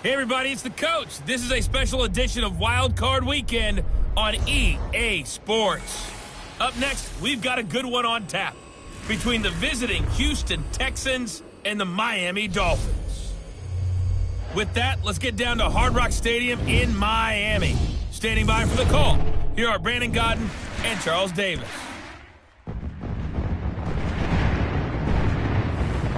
Hey everybody, it's the coach. This is a special edition of Wild Card Weekend on EA Sports. Up next, we've got a good one on tap between the visiting Houston Texans and the Miami Dolphins. With that, let's get down to Hard Rock Stadium in Miami. Standing by for the call, here are Brandon Gaudin and Charles Davis.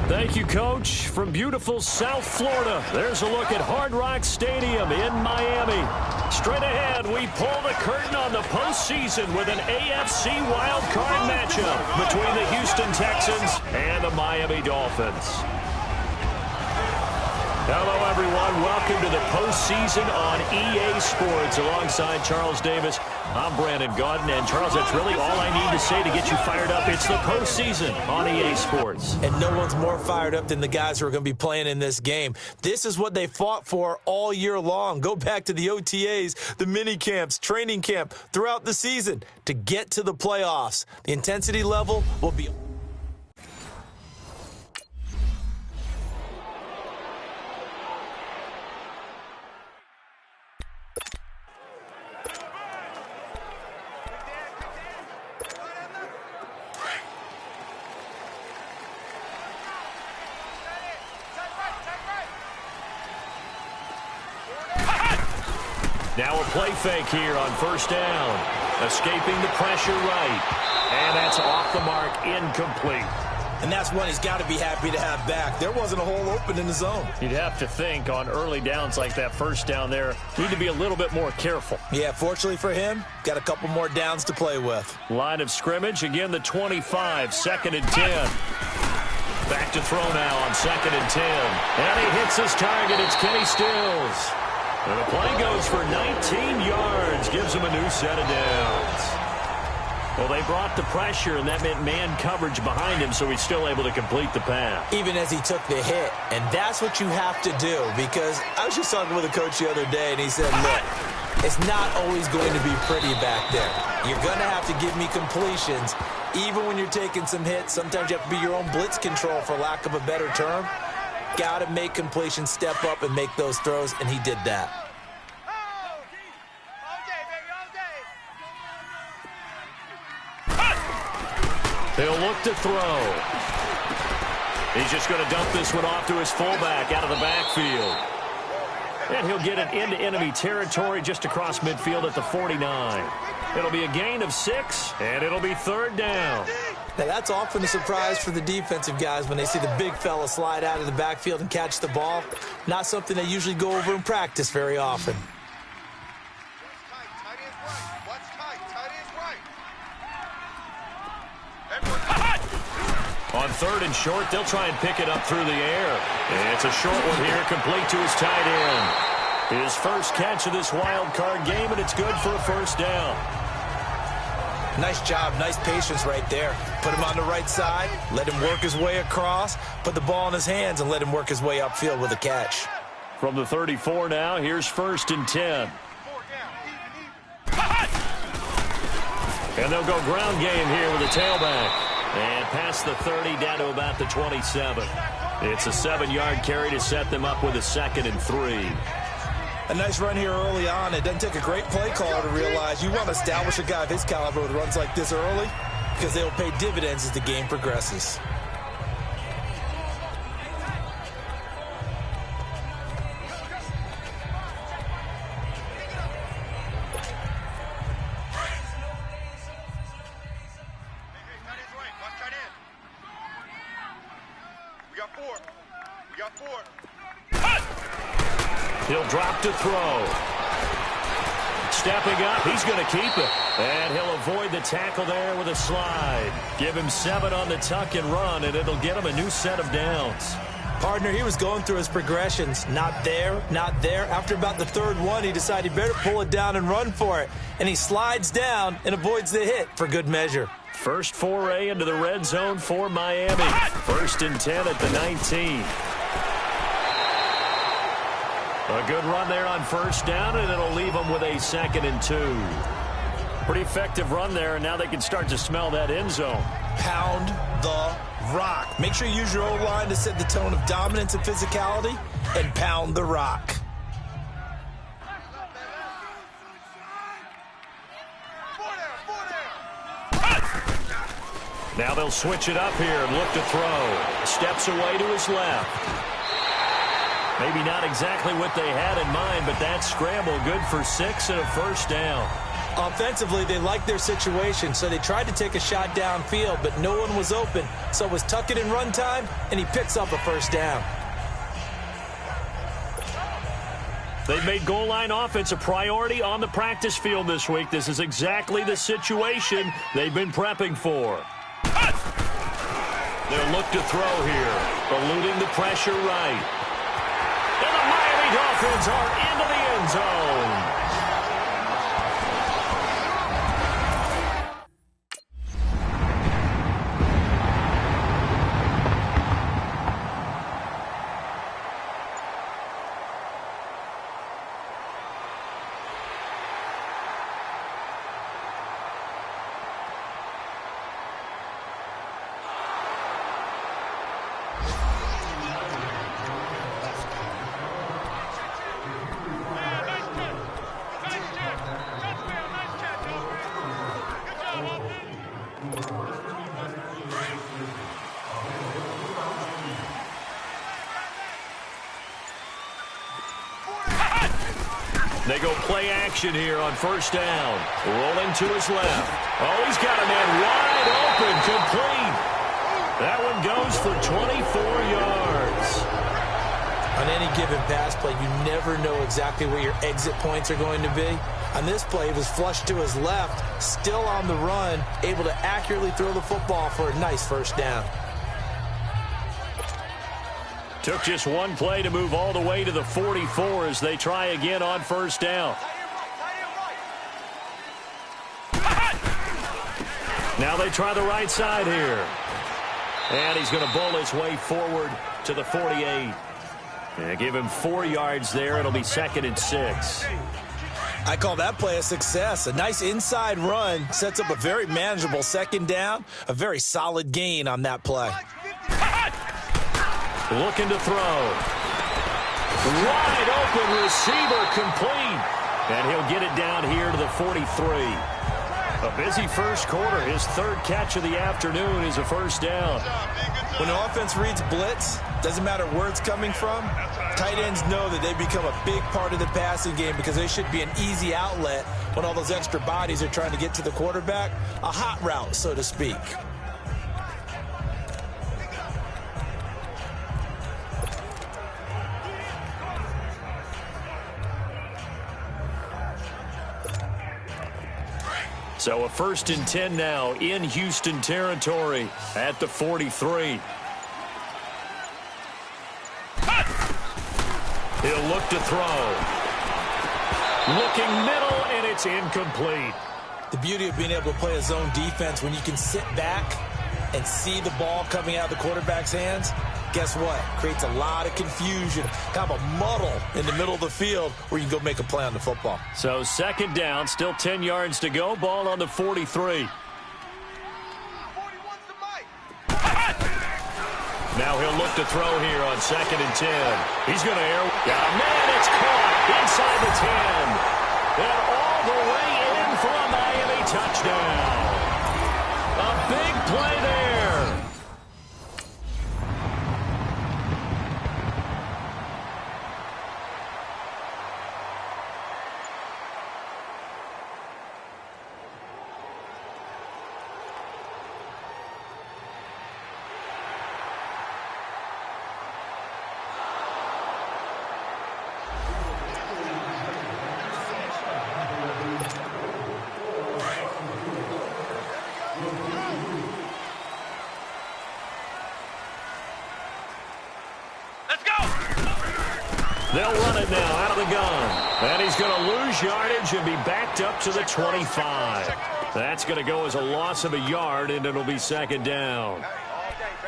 Thank you, Coach. From beautiful South Florida, there's a look at Hard Rock Stadium in Miami. Straight ahead, we pull the curtain on the postseason with an AFC wildcard matchup between the Houston Texans and the Miami Dolphins. Hello, everyone. Welcome to the postseason on EA Sports. Alongside Charles Davis, I'm Brandon Gaudin. And, Charles, that's really all I need to say to get you fired up. It's the postseason on EA Sports. And no one's more fired up than the guys who are going to be playing in this game. This is what they fought for all year long. Go back to the OTAs, the mini camps, training camp, throughout the season to get to the playoffs. The intensity level will be... Now a play fake here on first down. Escaping the pressure right. And that's off the mark, incomplete. And that's one he's got to be happy to have back. There wasn't a hole open in the zone. You'd have to think on early downs like that first down there, need to be a little bit more careful. Yeah, fortunately for him, got a couple more downs to play with. Line of scrimmage, again the 25, 2nd and 10. Back to throw now on 2nd and 10. And he hits his target. It's Kenny Stills. And the play goes for 19 yards, gives him a new set of downs. Well, they brought the pressure, and that meant man coverage behind him, so he's still able to complete the pass. Even as he took the hit, and that's what you have to do, because I was just talking with a coach the other day, and he said, look, it's not always going to be pretty back there. You're going to have to give me completions, even when you're taking some hits. Sometimes you have to be your own blitz control, for lack of a better term. Got to make completions, step up and make those throws, and he did that. He'll look to throw. He's just going to dump this one off to his fullback out of the backfield. And he'll get it into enemy territory just across midfield at the 49. It'll be a gain of 6, and it'll be 3rd down. Now, that's often a surprise for the defensive guys when they see the big fella slide out of the backfield and catch the ball. Not something they usually go over in practice very often. On 3rd and short, they'll try and pick it up through the air. And it's a short one here, complete to his tight end. His first catch of this wild card game, and it's good for a 1st down. Nice job, nice patience right there. Put him on the right side, let him work his way across, put the ball in his hands, and let him work his way upfield with a catch. From the 34 now, here's 1st and 10. And they'll go ground game here with a tailback. And past the 30 down to about the 27. It's a 7-yard carry to set them up with a 2nd and 3. A nice run here early on. It doesn't take a great play caller to realize you want to establish a guy of his caliber with runs like this early, because they will pay dividends as the game progresses. He'll drop to throw. Stepping up, he's going to keep it. And he'll avoid the tackle there with a slide. Give him 7 on the tuck and run, and it'll get him a new set of downs. Partner, he was going through his progressions. Not there, not there. After about the 3rd one, he decided he better pull it down and run for it. And he slides down and avoids the hit for good measure. First foray into the red zone for Miami. 1st and 10 at the 19. A good run there on 1st down, and it'll leave them with a 2nd and 2. Pretty effective run there, and now they can start to smell that end zone. Pound the rock. Make sure you use your O-line to set the tone of dominance and physicality, and pound the rock. Now they'll switch it up here and look to throw. Steps away to his left. Maybe not exactly what they had in mind, but that scramble good for 6 and a first down. Offensively, they liked their situation, so they tried to take a shot downfield, but no one was open. So it was tuck it in run time, and he picks up a first down. They've made goal line offense a priority on the practice field this week. This is exactly the situation they've been prepping for. They'll look to throw here, eluding the pressure right. And the Miami Dolphins are into the end zone. They go play action here on first down. Rolling to his left. Oh, he's got a man wide open, complete. That one goes for 24 yards. On any given pass play, you never know exactly where your exit points are going to be. On this play, it was flushed to his left, still on the run, able to accurately throw the football for a nice first down. Took just one play to move all the way to the 44 as they try again on first down. Now they try the right side here. And he's going to bowl his way forward to the 48. And give him 4 yards there. It'll be 2nd and 6. I call that play a success. A nice inside run sets up a very manageable second down. A very solid gain on that play. Looking to throw. Wide open receiver complete. And he'll get it down here to the 43. A busy first quarter. His 3rd catch of the afternoon is a first down. When the offense reads blitz, doesn't matter where it's coming from, tight ends know that they become a big part of the passing game because they should be an easy outlet when all those extra bodies are trying to get to the quarterback. A hot route, so to speak. So a 1st and 10 now in Houston territory at the 43. He'll look to throw. Looking middle, and it's incomplete. The beauty of being able to play a zone defense when you can sit back and see the ball coming out of the quarterback's hands, guess what? Creates a lot of confusion, kind of a muddle in the middle of the field where you can go make a play on the football. So 2nd down, still 10 yards to go. Ball on the 43. Now he'll look to throw here on 2nd and 10. He's going to air. Man, it's caught inside the 10. And all the way in for a Miami touchdown. A big play there. They'll run it now out of the gun. And he's going to lose yardage and be backed up to the 25. That's going to go as a loss of a yard, and it'll be 2nd down.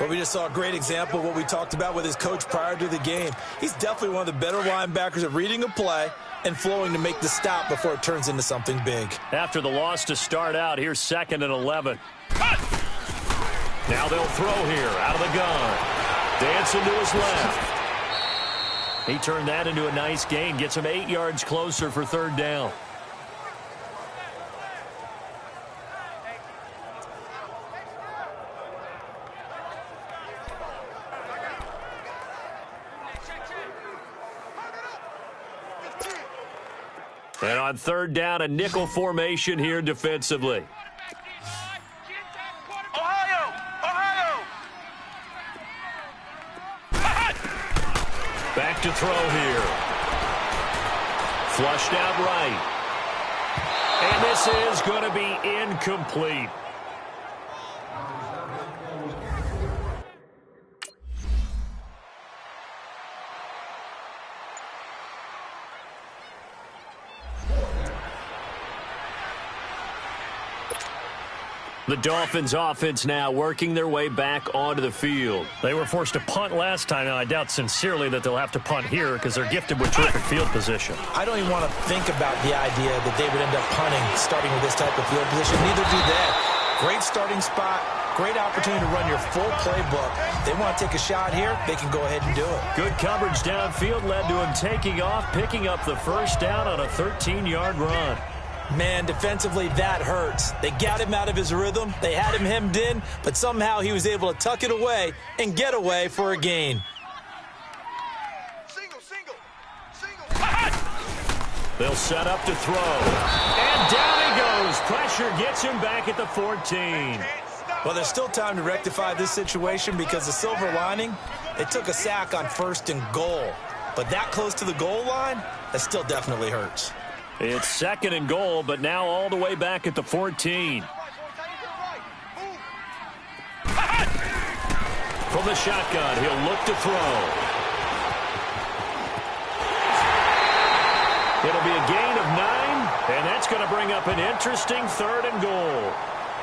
Well, we just saw a great example of what we talked about with his coach prior to the game. He's definitely one of the better linebackers at reading a play and flowing to make the stop before it turns into something big. After the loss to start out, here's 2nd and 11. Now they'll throw here out of the gun. Dancing to his left. He turned that into a nice gain. Gets him 8 yards closer for 3rd down. And on third down, a nickel formation here defensively. Back to throw here. Flushed out right. And this is going to be incomplete. The Dolphins offense now working their way back onto the field. They were forced to punt last time, and I doubt sincerely that they'll have to punt here because they're gifted with terrific field position. I don't even want to think about the idea that they would end up punting starting with this type of field position. Neither do they. Great starting spot, great opportunity to run your full playbook. They want to take a shot here, they can go ahead and do it. Good coverage downfield led to him taking off, picking up the first down on a 13-yard run. Man, defensively, that hurts. They got him out of his rhythm. They had him hemmed in, but somehow he was able to tuck it away and get away for a gain. They'll set up to throw. And down he goes. Pressure gets him back at the 14. Well, there's still time to rectify this situation because the silver lining, they took a sack on 1st and goal. But that close to the goal line, that still definitely hurts. It's 2nd and goal, but now all the way back at the 14. From the shotgun, he'll look to throw. It'll be a gain of 9, and that's going to bring up an interesting 3rd and goal.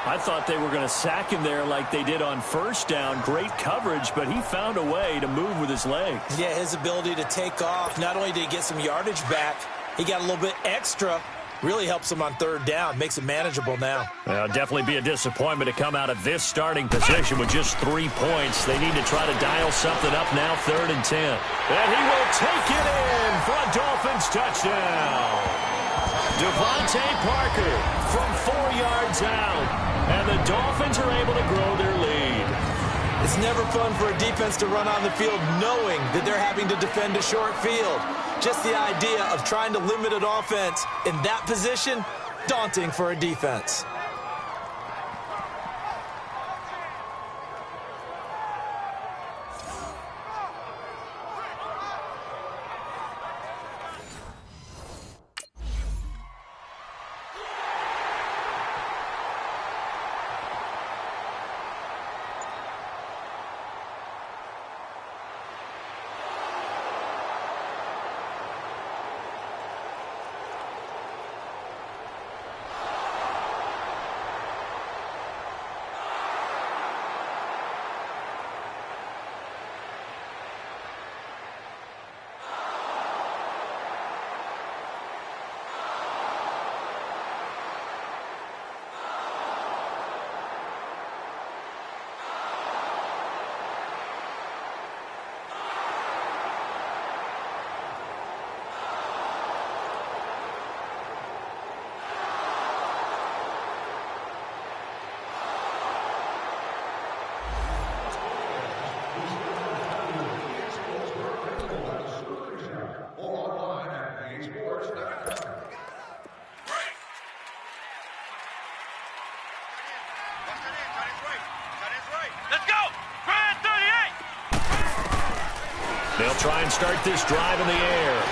I thought they were going to sack him there like they did on 1st down. Great coverage, but he found a way to move with his legs. Yeah, his ability to take off, not only did he get some yardage back, he got a little bit extra. Really helps him on 3rd down. Makes it manageable now. Well, definitely be a disappointment to come out of this starting position with just 3 points. They need to try to dial something up now, 3rd and 10. And he will take it in for a Dolphins touchdown. Devontae Parker from 4 yards out. And the Dolphins are able to grow their lead. It's never fun for a defense to run on the field knowing that they're having to defend a short field. Just the idea of trying to limit an offense in that position, daunting for a defense. They'll try and start this drive in the air.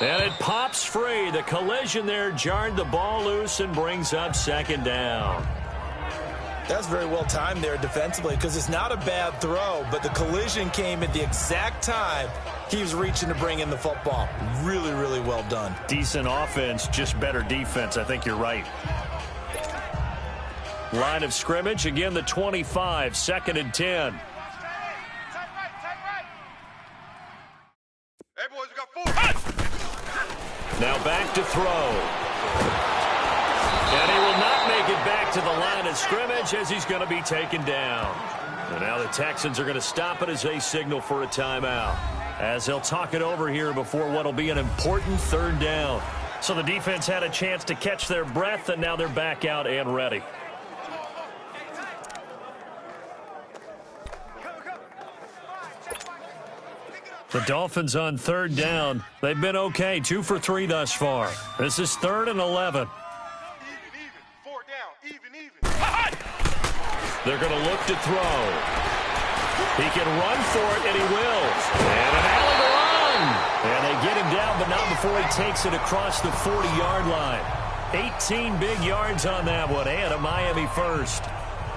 And it pops free. The collision there jarred the ball loose and brings up 2nd down. That's very well timed there defensively because it's not a bad throw, but the collision came at the exact time he was reaching to bring in the football. Really, really well done. Decent offense, just better defense. I think you're right. Line of scrimmage, again the 25, 2nd and 10. Hey, boys, we got 4. Now back to throw. And he will not make it back to the line of scrimmage as he's going to be taken down. And now the Texans are going to stop it as they signal for a timeout, as they'll talk it over here before what will be an important 3rd down. So the defense had a chance to catch their breath, and now they're back out and ready. The Dolphins on third down. They've been okay, 2 for 3 thus far. This is 3rd and 11. Even. 4 down. Even. They're going to look to throw. He can run for it, and he will. And an alley to run. And they get him down, but not before he takes it across the 40-yard line. 18 big yards on that one, and a Miami first.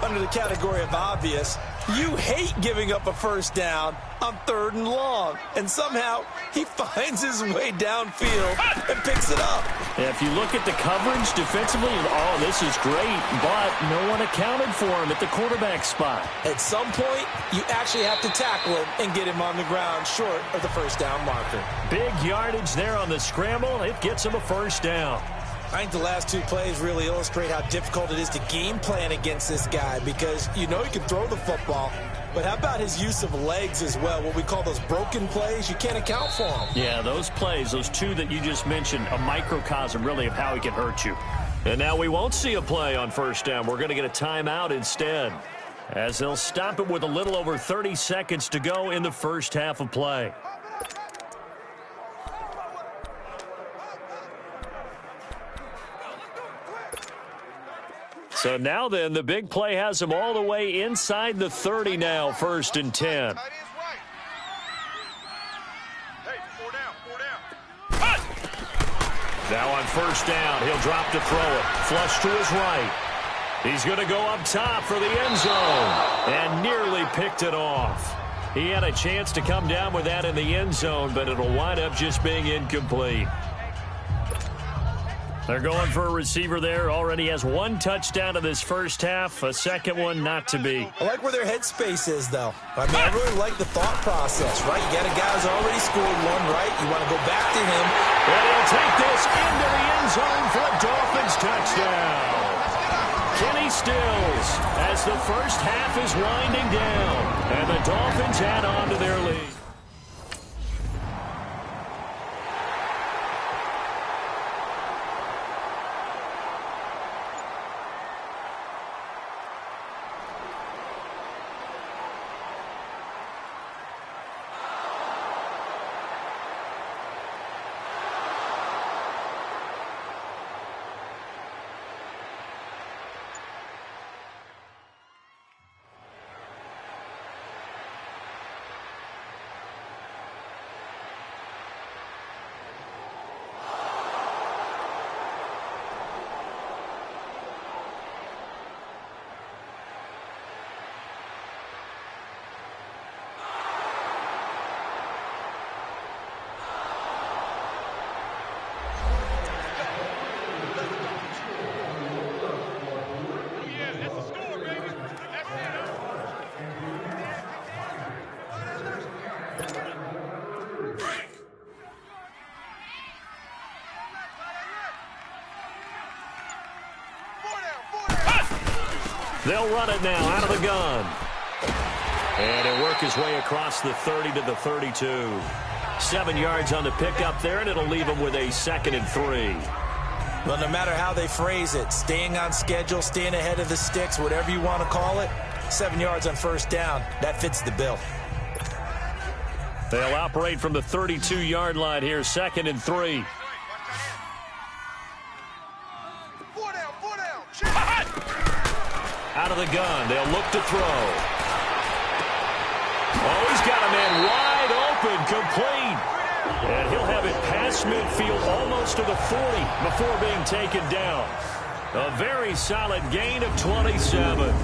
Under the category of obvious, you hate giving up a first down on 3rd and long. And somehow, he finds his way downfield and picks it up. Yeah, if you look at the coverage defensively, oh, this is great, but no one accounted for him at the quarterback spot. At some point, you actually have to tackle him and get him on the ground short of the first down marker. Big yardage there on the scramble. It gets him a first down. I think the last 2 plays really illustrate how difficult it is to game plan against this guy because you know he can throw the football, but how about his use of legs as well, what we call those broken plays? You can't account for them. Yeah, those plays, those 2 that you just mentioned, a microcosm really of how he can hurt you. And now we won't see a play on first down. We're going to get a timeout instead, as they'll stop it with a little over 30 seconds to go in the first half of play. So now then, the big play has them all the way inside the 30 now, 1st and 10. Now on first down, he'll drop to throw it. Flush to his right. He's going to go up top for the end zone. And nearly picked it off. He had a chance to come down with that in the end zone, but it'll wind up just being incomplete. They're going for a receiver there. Already has 1 touchdown in this first half. A second one not to be. I like where their headspace is, though. I mean, I really like the thought process, right? You got a guy who's already scored 1, right? You want to go back to him. And he'll take this into the end zone for a Dolphins touchdown. Kenny Stills as the first half is winding down. And the Dolphins add on to their lead. They'll run it now out of the gun. And he'll work his way across the 30 to the 32. 7 yards on the pickup there, and it'll leave him with a 2nd and 3. Well, no matter how they phrase it, staying on schedule, staying ahead of the sticks, whatever you want to call it, 7 yards on first down, that fits the bill. They'll operate from the 32-yard line here, 2nd and 3. Out of the gun, they'll look to throw. Oh, he's got a man wide open, complete. And he'll have it past midfield almost to the 40 before being taken down. A very solid gain of 27.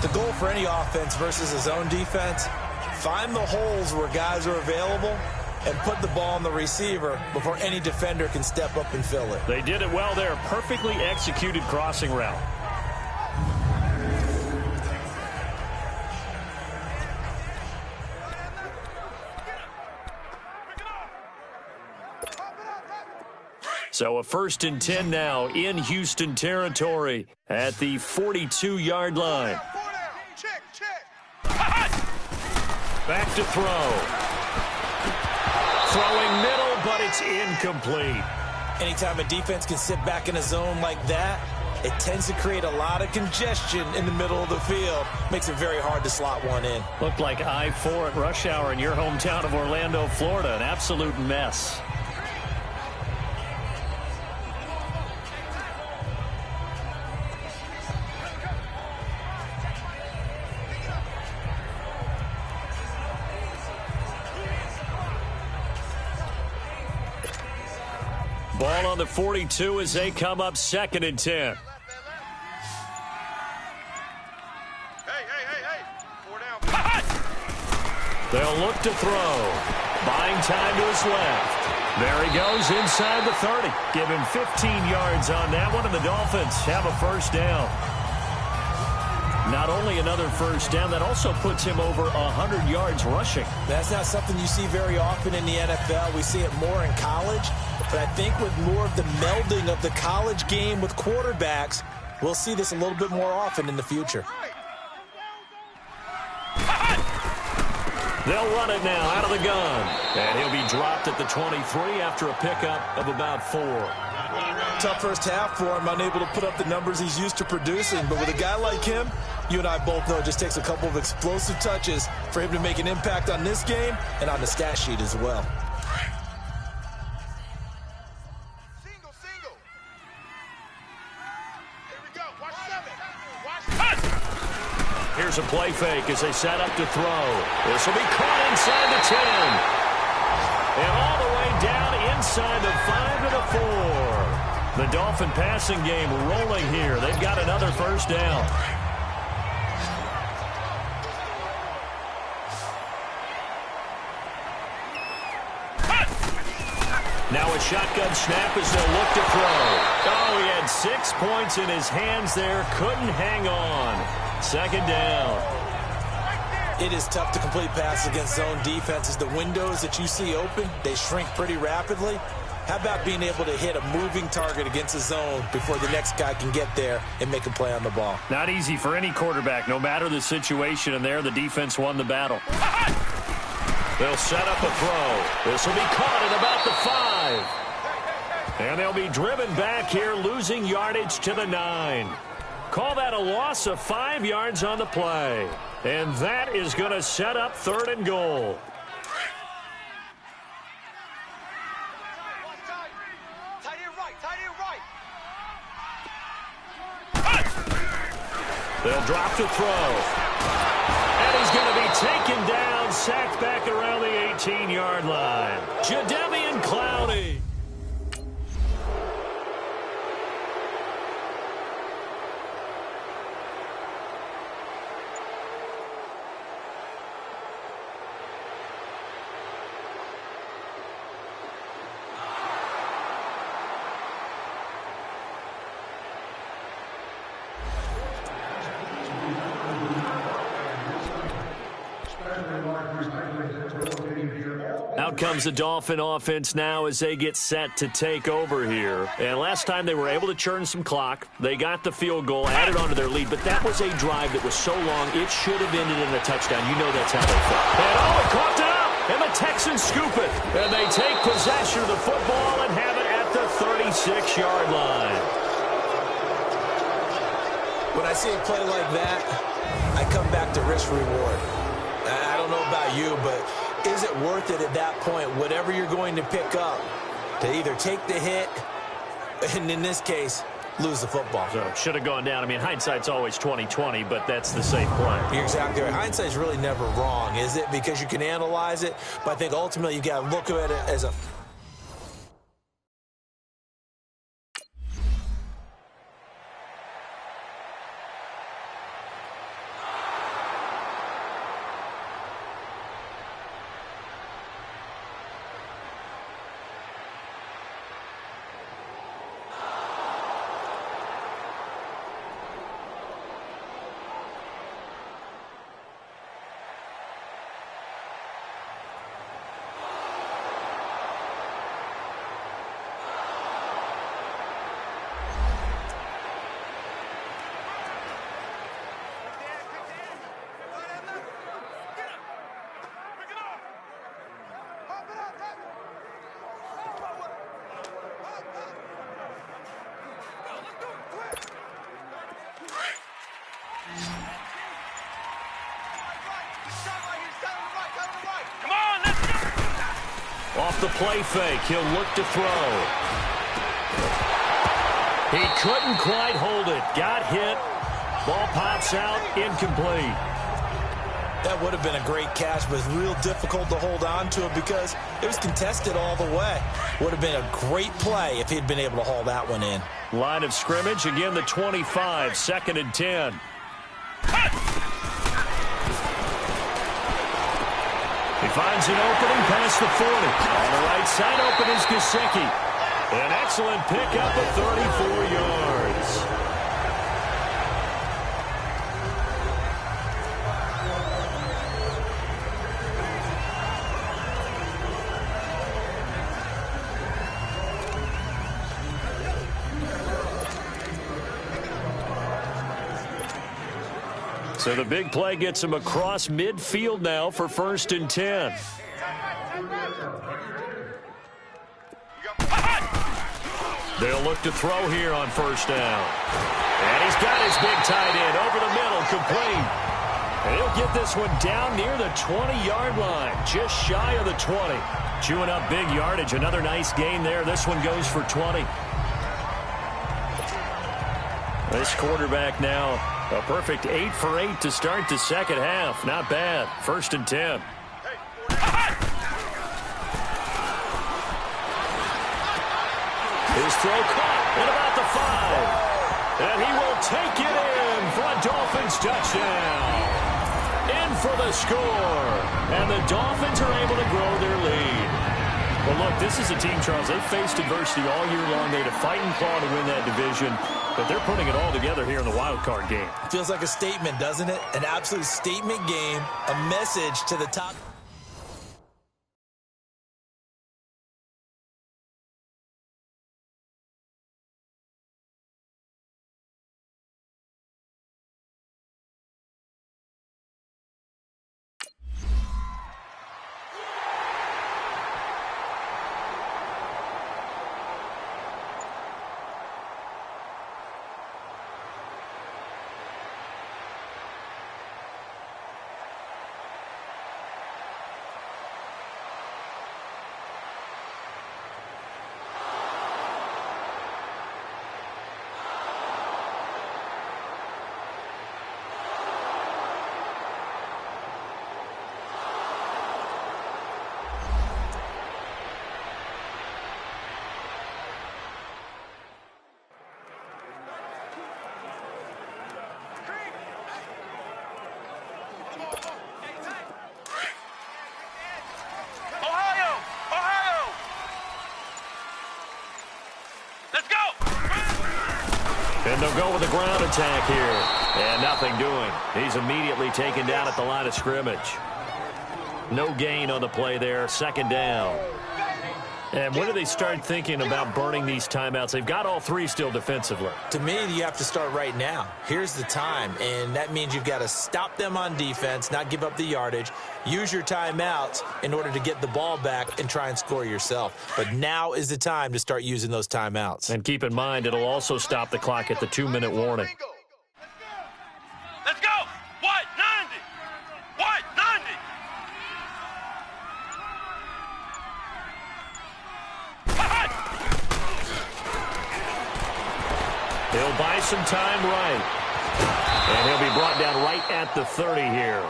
The goal for any offense versus his own defense, find the holes where guys are available and put the ball on the receiver before any defender can step up and fill it. They did it well there. Perfectly executed crossing route. So a 1st and 10 now in Houston territory at the 42-yard line. Back to throw. Throwing middle, but it's incomplete. Anytime a defense can sit back in a zone like that, it tends to create a lot of congestion in the middle of the field. Makes it very hard to slot one in. Looked like I-4 at rush hour in your hometown of Orlando, Florida. An absolute mess. Ball on the 42 as they come up 2nd and 10. Hey. 4 down. They'll look to throw. Buying time to his left. There he goes inside the 30. Give him 15 yards on that one, and the Dolphins have a first down. Not only another first down, that also puts him over 100 yards rushing. That's not something you see very often in the NFL. We see it more in college. But I think with more of the melding of the college game with quarterbacks, we'll see this a little bit more often in the future. They'll run it now out of the gun. And he'll be dropped at the 23 after a pickup of about 4. Tough first half for him, unable to put up the numbers he's used to producing. But with a guy like him, you and I both know it just takes a couple of explosive touches for him to make an impact on this game and on the stat sheet as well. Here's a play fake as they set up to throw. This will be caught inside the 10. And all the way down inside the 5 to the 4. The Dolphin passing game rolling here. They've got another first down. Now a shotgun snap as they'll look to throw. Oh, he had 6 points in his hands there. Couldn't hang on. 2nd down. It is tough to complete passes against zone defenses. The windows that you see open, they shrink pretty rapidly. How about being able to hit a moving target against a zone before the next guy can get there and make a play on the ball? Not easy for any quarterback, no matter the situation, and there the defense won the battle. They'll set up a throw. This will be caught at about the 5. And they'll be driven back here, losing yardage to the 9. Call that a loss of 5 yards on the play. And that is going to set up 3rd and goal. They'll drop to throw. And he's going to be taken down, sacked back around the 18-yard line. Jadeveon Clowney. Out comes the Dolphin offense now as they get set to take over here. And last time they were able to churn some clock. They got the field goal, added onto their lead, but that was a drive that was so long it should have ended in a touchdown. You know that's how they felt. And oh, it caught it up, and the Texans scoop it. And they take possession of the football and have it at the 36-yard line. When I see a play like that, I come back to risk-reward. I don't know about you, but is it worth it at that point, whatever you're going to pick up, to either take the hit, and in this case, lose the football? So should have gone down. I mean, hindsight's always 20/20, but that's the safe play. You're exactly right. Hindsight's really never wrong, is it? Because you can analyze it, but I think ultimately you got to look at it as a Off the play fake, he'll look to throw. He couldn't quite hold it. Got hit. Ball pops out, incomplete. That would have been a great catch, but it's real difficult to hold on to it because it was contested all the way. Would have been a great play if he'd been able to haul that one in. Line of scrimmage, again the 25, 2nd and 10. He finds an opening past the 40. On the right side, open is Gesicki. An excellent pickup of 34 yards. So the big play gets him across midfield now for 1st and 10. They'll look to throw here on 1st down. And he's got his big tight end over the middle, complete. And he'll get this one down near the 20-yard line, just shy of the 20. Chewing up big yardage, another nice gain there. This one goes for 20. This quarterback now, a perfect 8 for 8 to start the second half. Not bad. 1st and 10. His throw caught at about the 5. And he will take it in for a Dolphins touchdown. In for the score. And the Dolphins are able to grow their lead. Well, look, this is a team, Charles. They've faced adversity all year long. They had to fight and claw to win that division. But they're putting it all together here in the wild card game. Feels like a statement, doesn't it? An absolute statement game. A message to the top. And they'll go with the ground attack here. And nothing doing. He's immediately taken down at the line of scrimmage. No gain on the play there. 2nd down. And when do they start thinking about burning these timeouts? They've got all 3 still defensively. To me, you have to start right now. Here's the time, and that means you've got to stop them on defense, not give up the yardage, use your timeouts in order to get the ball back and try and score yourself. But now is the time to start using those timeouts. And keep in mind, it'll also stop the clock at the 2-minute warning. Let's go! What? 90! What? 90! He'll buy some time right. And he'll be brought down right at the 30 here.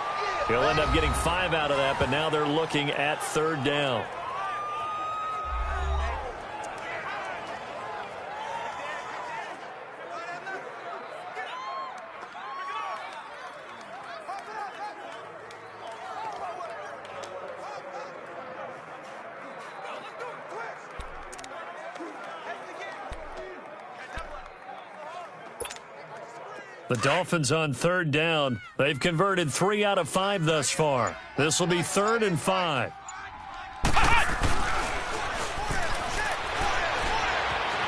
He'll end up getting 5 out of that, but now they're looking at 3rd down. The Dolphins on 3rd down. They've converted 3 out of 5 thus far. This will be 3rd and 5.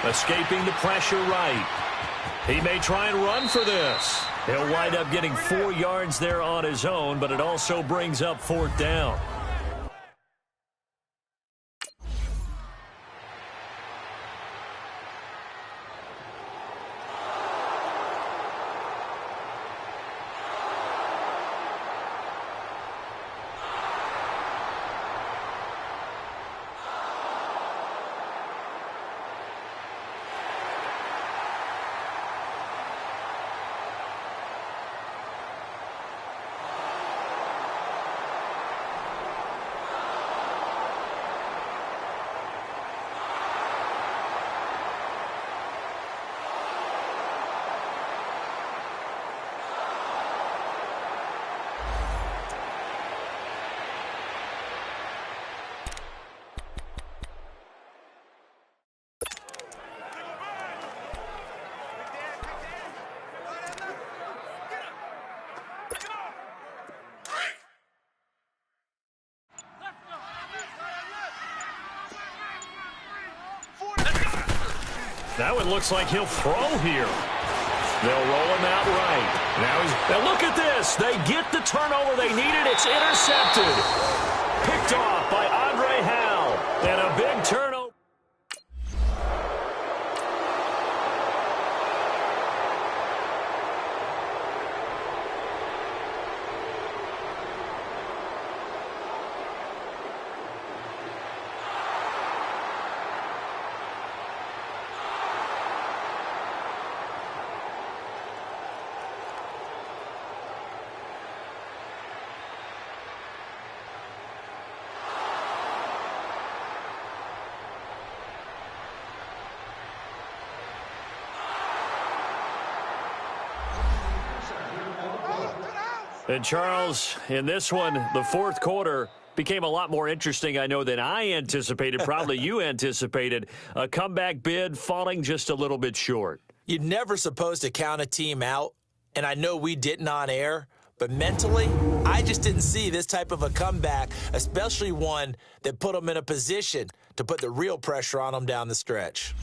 Escaping the pressure right. He may try and run for this. He'll wind up getting 4 yards there on his own, but it also brings up 4th down. Now it looks like he'll throw here. They'll roll him out right. Now look at this. They get the turnover they needed. It's intercepted. Picked off by Andre Hal. And a big turnover. And, Charles, in this one, the fourth quarter became a lot more interesting, I know, than I anticipated. Probably you anticipated. A comeback bid falling just a little bit short. You're never supposed to count a team out, and I know we didn't on air, but mentally, I just didn't see this type of a comeback, especially one that put them in a position to put the real pressure on them down the stretch.